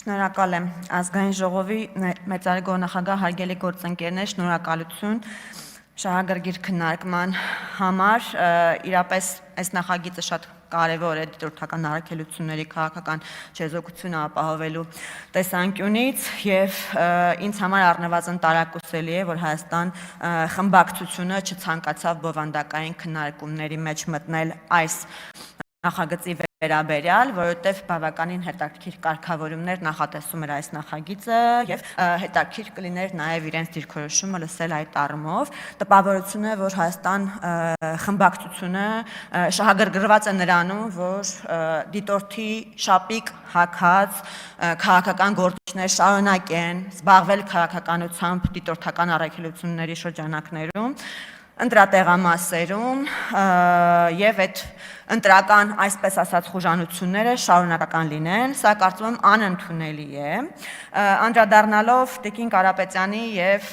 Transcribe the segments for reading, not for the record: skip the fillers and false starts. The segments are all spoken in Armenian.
Շնորհակալ եմ ազգային ժողովի մեծարգո նախագահ հարգելի գործընկերներ, շնորհակալություն շահագրգիռ քննարկման համար, իրապես այս նախագիծը շատ կարևոր է դիտորդական առաքելությունների քաղաքական չեզոքությունը ապահովելու տեսանկյունից եւ ինձ համար առնվազն տարակուսելի է, որ Հայաստան խմբակցությունը չցանկացավ բովանդակային քննարկումների մեջ մտնել այս նախագծի վերաբերյալ, որովհետև բավականին հետաքրքիր կարգավորումներ նախատեսում էր այս նախագիծը եւ հետաքրքիր կլիներ նաեւ իրենց դիրքորոշումը լսել այդ առումով։ Տպավորություն է, որ Հայաստան խմբակցությունը շահագրգռված է նրանում, որ դիտորդի շապիկ հագած քաղաքական գործիչներ շարունակեն զբաղվել քաղաքականությամբ դիտորդական առաքելությունների շրջանակներում, ընտրատեղամասերում եւ այդ ընտրական, այսպես ասած, խուժանությունները շարունակական լինեն, սա կարծում եմ անընդունելի է։ Անդրադառնալով Տիկին Կարապետյանի եւ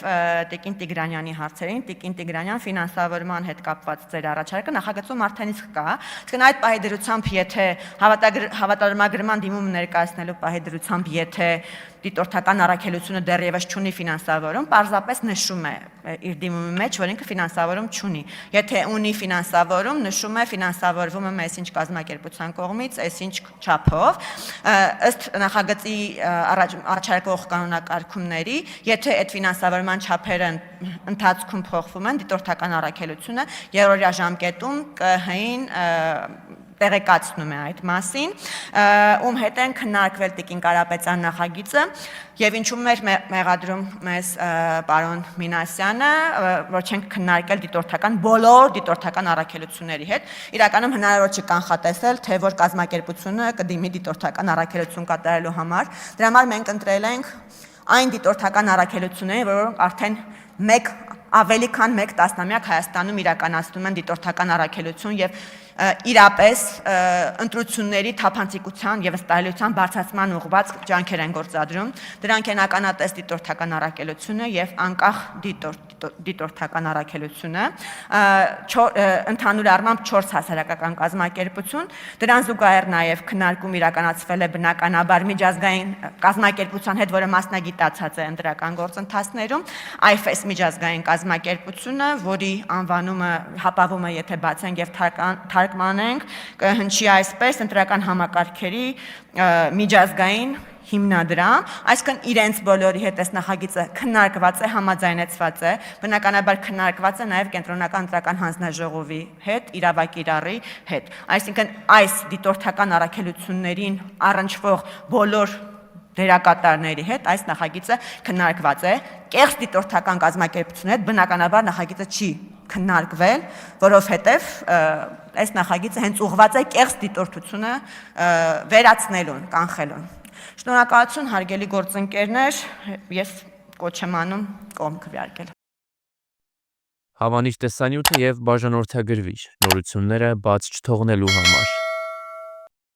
Տիկին Տիգրանյանի հարցերին, Տիկին Տիգրանյան ֆինանսավորման հետ կապված ձեր առաջարկը նախագծում արդեն իսկ կա, իսկ այդ պահի դրությամբ, եթե հավատարմագրման դիմում ներկայացնելու պահի դրությամբ, եթե դիտորդական առաքելությունը դեռևս չունի ֆինանսավորում, պարզապես նշում է իր դիմումի մեջ, որ ինքը ֆինանսավորում չունի։ Եթե ունի ֆինանսավորում, նշում է ֆինանսավորվում է այսինչ կազմակերպության կողմից, այսինչ չափով, ըստ նախագծի առաջարկող կանոնակարգումների, եթե այդ ֆինանսավորման չափերը ընթացքում փոխվում են, դիտորդական առաքելությունը երրորդյա ժամկետում ԿՀ-ին տեղեկացնում է այդ մասին, ում հետ են քննարկվել Տիկին Կարապետյան նախագիծը եւ ինչու մեր մեղադրում մեզ պարոն Մինասյանը, որ չենք քննարկել բոլոր դիտորդական առաքելությունների հետ, իրականում հնարավոր չի կանխատեսել, թե որ կազմակերպությունը կդիմի դիտորդական առաքելություն կատարելու համար, դրա համար մենք ընտրել ենք այն դիտորդական առաքելությունները, որոնք արդեն ավելի քան 1 տասնամյակ Հայաստանում իրականացնում են դիտորդական առաքելություն եւ իրապես ընտրությունների թափանցիկության եւ ըստայելիության բարձրացման ուղղված ջանքեր են գործադրում։ Դրանք են ականատես դիտորդական առաքելությունը եւ անկախ դիտորդական առաքելությունը, ընդհանուր առմամբ 4 հասարակական կազմակերպություն, դրան զուգահեռ նաեւ քննարկում իրականացվել է բնականաբար միջազգային կազմակերպության հետ, որը մասնագիտացած է ընտրական գործընթացներում, IFES միջազգային կազմակերպությունը, որի անվանումը հապավում է, եթե բացենք եւ թարգմանենք, կհնչի այսպես ընտրական համակարգերի միջազգային հիմնադրամ, այսինքն իրենց բոլորի հետ այս նախագիծը քննարկված է, համաձայնեցված է, բնականաբար քննարկված է նաև կենտրոնական ընտրական հանձնաժողովի հետ, իրավակիրառի հետ։ Այսինքն այս դիտորդական առաքելություններին առնչվող բոլոր դերակատարների հետ այս նախագիծը քննարկված է, կեղծ դիտորդական կազմակերպությունների հետ բնականաբար նախագիծը չի քննարկվել, որովհետև այս նախագիծը հենց ուղղված է կեղծ դիտորդությունը վերացնելուն, կանխելուն։ Շնորհակալություն հարգելի գործընկերներ, ես կոչ եմ անում կողմ քվեարկել։ Հավանիչ տեսանյութը եւ բաժանորդագրվիչ նորությունները բաց չթողնելու համար